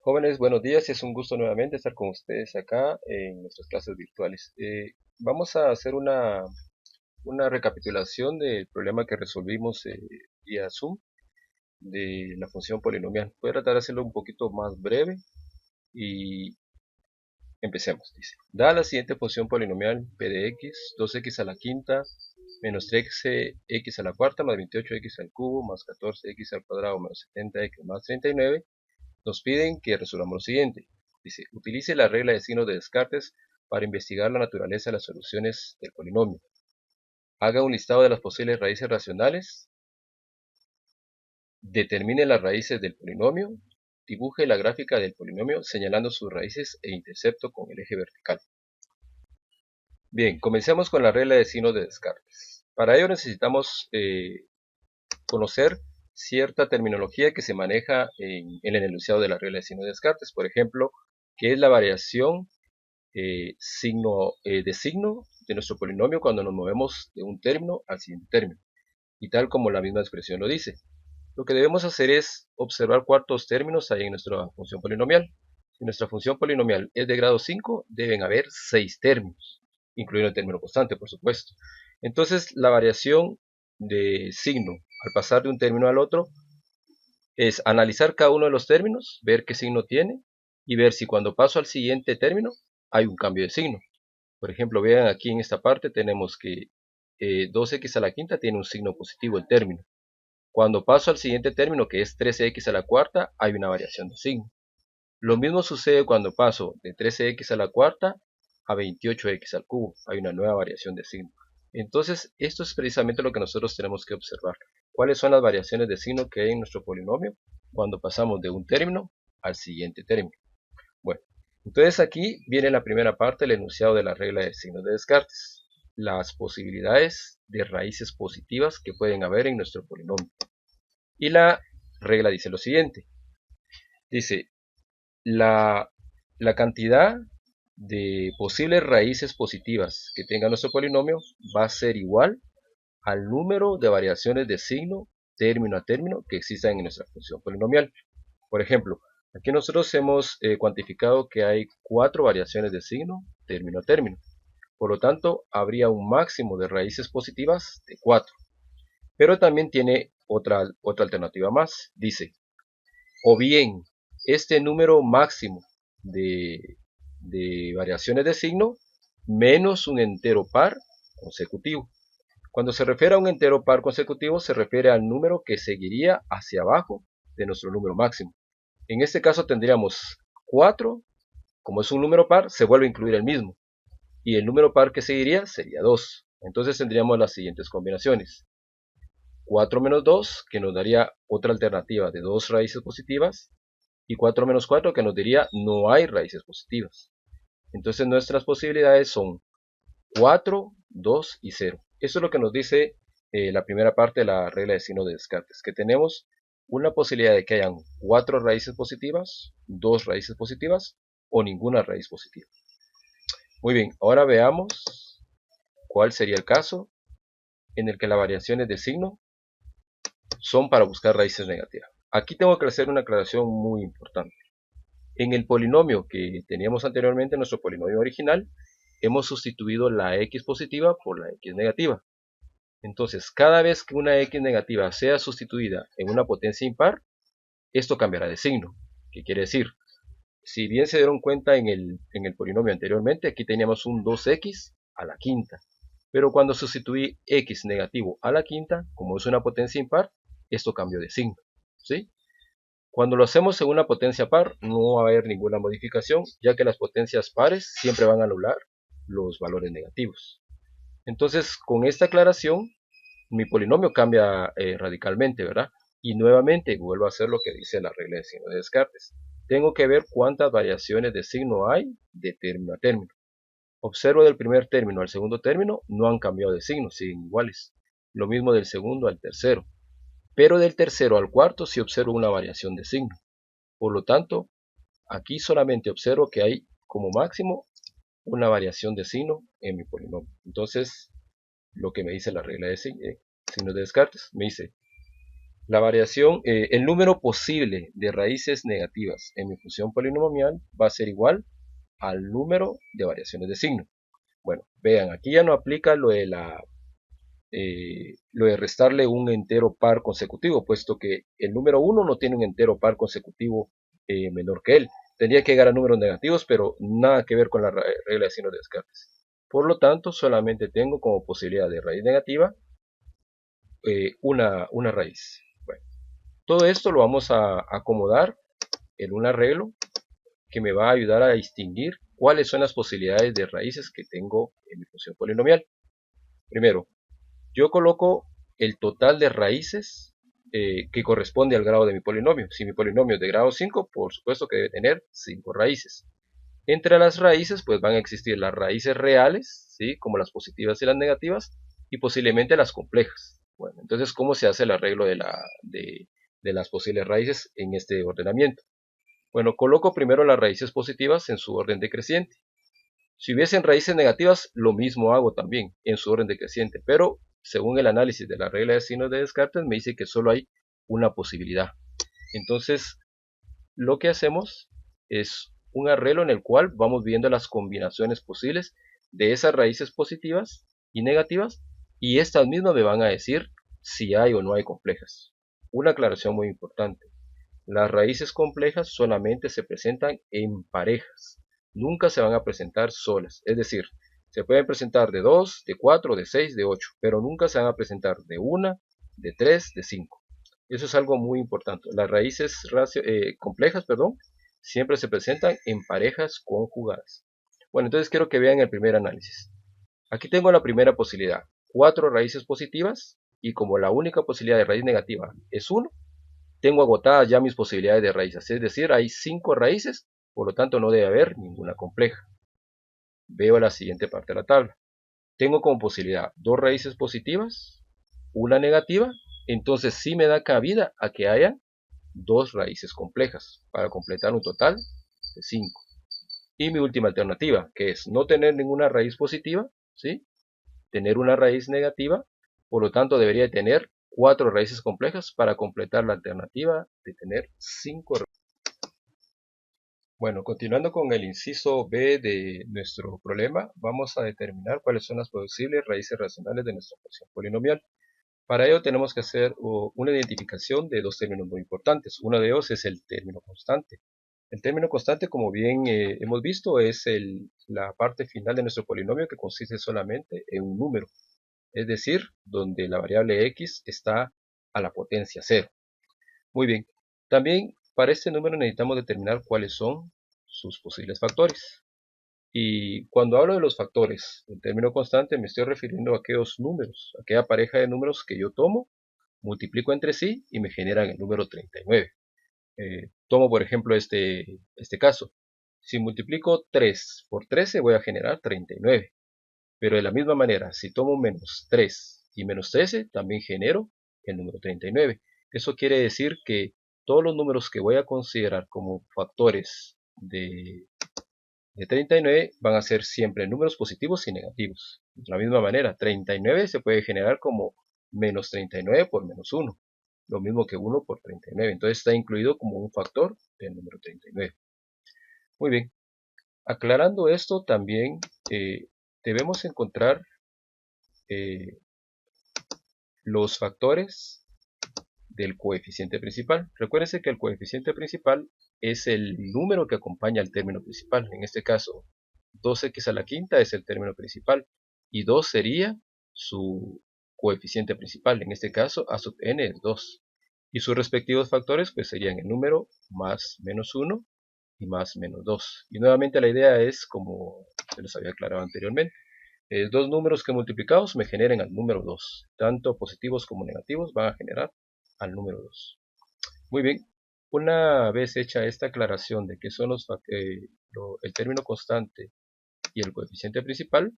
Jóvenes, buenos días. Es un gusto nuevamente estar con ustedes acá en nuestras clases virtuales. Vamos a hacer una recapitulación del problema que resolvimos vía Zoom de la función polinomial. Voy a tratar de hacerlo un poquito más breve y empecemos. Dice, da la siguiente función polinomial p de x, 2x a la quinta menos 13x a la cuarta más 28x al cubo más 14x al cuadrado menos 70x más 39. Nos piden que resolvamos lo siguiente. Dice, utilice la regla de signos de Descartes para investigar la naturaleza de las soluciones del polinomio. Haga un listado de las posibles raíces racionales. Determine las raíces del polinomio. Dibuje la gráfica del polinomio señalando sus raíces e intercepto con el eje vertical. Bien, comencemos con la regla de signos de Descartes. Para ello necesitamos conocer cierta terminología que se maneja en el enunciado de la regla de signos de Descartes. Por ejemplo, ¿qué es la variación de signo de nuestro polinomio cuando nos movemos de un término al siguiente término? Y tal como la misma expresión lo dice, lo que debemos hacer es observar cuántos términos hay en nuestra función polinomial. Si nuestra función polinomial es de grado 5, deben haber 6 términos, incluyendo el término constante, por supuesto. Entonces, la variación de signo al pasar de un término al otro es analizar cada uno de los términos, ver qué signo tiene y ver si cuando paso al siguiente término hay un cambio de signo. Por ejemplo, vean aquí en esta parte tenemos que 2x a la quinta tiene un signo positivo el término. Cuando paso al siguiente término, que es 13x a la cuarta, hay una variación de signo. Lo mismo sucede cuando paso de 13x a la cuarta a 28x al cubo. Hay una nueva variación de signo. Entonces, esto es precisamente lo que nosotros tenemos que observar. ¿Cuáles son las variaciones de signo que hay en nuestro polinomio cuando pasamos de un término al siguiente término? Bueno, entonces aquí viene la primera parte, el enunciado de la regla de signos de Descartes. Las posibilidades de raíces positivas que pueden haber en nuestro polinomio. Y la regla dice lo siguiente. Dice, la cantidad de posibles raíces positivas que tenga nuestro polinomio va a ser igual al número de variaciones de signo término a término que existan en nuestra función polinomial. Por ejemplo, aquí nosotros hemos cuantificado que hay 4 variaciones de signo término a término. Por lo tanto, habría un máximo de raíces positivas de 4. Pero también tiene otra alternativa más. Dice, o bien este número máximo de variaciones de signo menos un entero par consecutivo. Cuando se refiere a un entero par consecutivo se refiere al número que seguiría hacia abajo de nuestro número máximo. En este caso tendríamos 4, como es un número par, se vuelve a incluir el mismo. Y el número par que seguiría sería 2. Entonces tendríamos las siguientes combinaciones. 4 menos 2, que nos daría otra alternativa de 2 raíces positivas, y 4 menos 4, que nos diría no hay raíces positivas. Entonces nuestras posibilidades son 4, 2 y 0. Eso es lo que nos dice la primera parte de la regla de signos de Descartes, que tenemos una posibilidad de que hayan 4 raíces positivas, 2 raíces positivas o ninguna raíz positiva. Muy bien, ahora veamos cuál sería el caso en el que las variaciones de signo son para buscar raíces negativas. Aquí tengo que hacer una aclaración muy importante. En el polinomio que teníamos anteriormente, nuestro polinomio original, hemos sustituido la x positiva por la x negativa. Entonces, cada vez que una x negativa sea sustituida en una potencia impar, esto cambiará de signo. ¿Qué quiere decir? Si bien se dieron cuenta en el polinomio anteriormente, aquí teníamos un 2x a la quinta. Pero cuando sustituí x negativo a la quinta, como es una potencia impar, esto cambió de signo. ¿Sí? Cuando lo hacemos en una potencia par, no va a haber ninguna modificación, ya que las potencias pares siempre van a anular los valores negativos. Entonces, con esta aclaración, mi polinomio cambia radicalmente, ¿verdad? Y nuevamente vuelvo a hacer lo que dice la regla de signo de Descartes. Tengo que ver cuántas variaciones de signo hay de término a término. Observo del primer término al segundo término, no han cambiado de signo, siguen iguales. Lo mismo del segundo al tercero. Pero del tercero al cuarto sí observo una variación de signo. Por lo tanto, aquí solamente observo que hay como máximo una variación de signo en mi polinomio. Entonces, lo que me dice la regla de signos de Descartes, me dice, La variación, el número posible de raíces negativas en mi función polinomial va a ser igual al número de variaciones de signo. Bueno, vean, aquí ya no aplica lo de restarle un entero par consecutivo, puesto que el número 1 no tiene un entero par consecutivo menor que él. Tendría que llegar a números negativos, pero nada que ver con la regla de signos de Descartes. Por lo tanto, solamente tengo como posibilidad de raíz negativa una raíz. Bueno, todo esto lo vamos a acomodar en un arreglo que me va a ayudar a distinguir cuáles son las posibilidades de raíces que tengo en mi función polinomial. Primero, yo coloco el total de raíces que corresponde al grado de mi polinomio. Si mi polinomio es de grado 5, por supuesto que debe tener 5 raíces. Entre las raíces pues van a existir las raíces reales, ¿sí? Como las positivas y las negativas, y posiblemente las complejas. Bueno, entonces, ¿cómo se hace el arreglo de las posibles raíces en este ordenamiento? Bueno, coloco primero las raíces positivas en su orden decreciente. Si hubiesen raíces negativas, lo mismo hago también en su orden decreciente, pero según el análisis de la regla de signos de Descartes me dice que solo hay una posibilidad. Entonces, lo que hacemos es un arreglo en el cual vamos viendo las combinaciones posibles de esas raíces positivas y negativas, y estas mismas me van a decir si hay o no hay complejas. Una aclaración muy importante. Las raíces complejas solamente se presentan en parejas, nunca se van a presentar solas, es decir, se pueden presentar de 2, de 4, de 6, de 8, pero nunca se van a presentar de 1, de 3, de 5. Eso es algo muy importante. Las raíces complejas, siempre se presentan en parejas conjugadas. Bueno, entonces quiero que vean el primer análisis. Aquí tengo la primera posibilidad, 4 raíces positivas, y como la única posibilidad de raíz negativa es 1, tengo agotadas ya mis posibilidades de raíces, es decir, hay 5 raíces, por lo tanto no debe haber ninguna compleja. Veo la siguiente parte de la tabla. Tengo como posibilidad 2 raíces positivas, una negativa, entonces sí me da cabida a que haya 2 raíces complejas para completar un total de 5. Y mi última alternativa, que es no tener ninguna raíz positiva, ¿sí? Tener una raíz negativa, por lo tanto debería tener 4 raíces complejas para completar la alternativa de tener 5 raíces. Bueno, continuando con el inciso B de nuestro problema, vamos a determinar cuáles son las posibles raíces racionales de nuestra función polinomial. Para ello tenemos que hacer una identificación de dos términos muy importantes. Uno de ellos es el término constante. El término constante, como bien hemos visto, es la parte final de nuestro polinomio que consiste solamente en un número, es decir, donde la variable x está a la potencia 0. Muy bien, también para este número necesitamos determinar cuáles son sus posibles factores. Y cuando hablo de los factores del término constante me estoy refiriendo a aquellos números, a aquella pareja de números que yo tomo, multiplico entre sí y me generan el número 39. Tomo por ejemplo este caso. Si multiplico 3 por 13 voy a generar 39. Pero de la misma manera, si tomo menos 3 y menos 13, también genero el número 39. Eso quiere decir que todos los números que voy a considerar como factores de 39 van a ser siempre números positivos y negativos. De la misma manera, 39 se puede generar como menos 39 por menos 1, lo mismo que 1 por 39. Entonces está incluido como un factor del número 39. Muy bien, aclarando esto también debemos encontrar eh, los factores del coeficiente principal. Recuérdense que el coeficiente principal es el número que acompaña al término principal. En este caso, 2x a la quinta es el término principal y 2 sería su coeficiente principal. En este caso, a sub n es 2. Y sus respectivos factores pues serían el número más menos 1 y más menos 2. Y nuevamente la idea es, como se los había aclarado anteriormente, dos números que multiplicados me generen al número 2. Tanto positivos como negativos van a generar al número 2. Muy bien, una vez hecha esta aclaración de qué son el término constante y el coeficiente principal,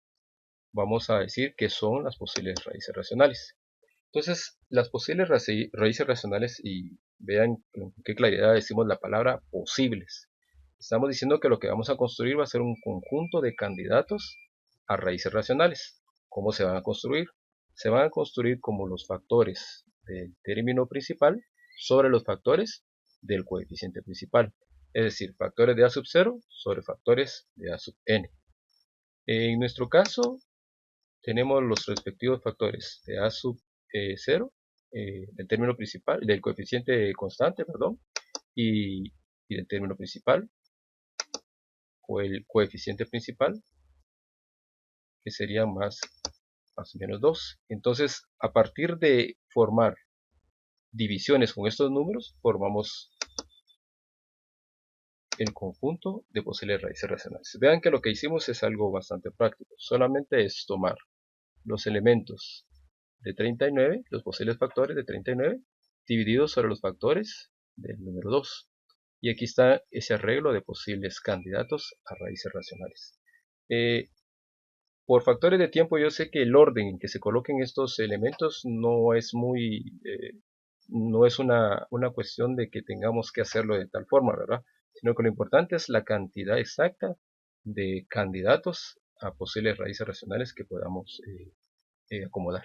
vamos a decir que son las posibles raíces racionales. Entonces, las posibles raíces racionales, y vean con qué claridad decimos la palabra posibles. Estamos diciendo que lo que vamos a construir va a ser un conjunto de candidatos a raíces racionales. ¿Cómo se van a construir? Se van a construir como los factores del término principal sobre los factores del coeficiente principal. Es decir, factores de a sub 0 sobre factores de a sub n. En nuestro caso, tenemos los respectivos factores de a sub 0, del término principal, del coeficiente constante, perdón, y del término principal, o el coeficiente principal, que sería más o menos 2. Entonces, a partir de formar divisiones con estos números, formamos el conjunto de posibles raíces racionales. Vean que lo que hicimos es algo bastante práctico. Solamente es tomar los elementos de 39, los posibles factores de 39, divididos sobre los factores del número 2. Y aquí está ese arreglo de posibles candidatos a raíces racionales. Por factores de tiempo, yo sé que el orden en que se coloquen estos elementos no es no es una cuestión de que tengamos que hacerlo de tal forma, ¿verdad? Sino que lo importante es la cantidad exacta de candidatos a posibles raíces racionales que podamos acomodar.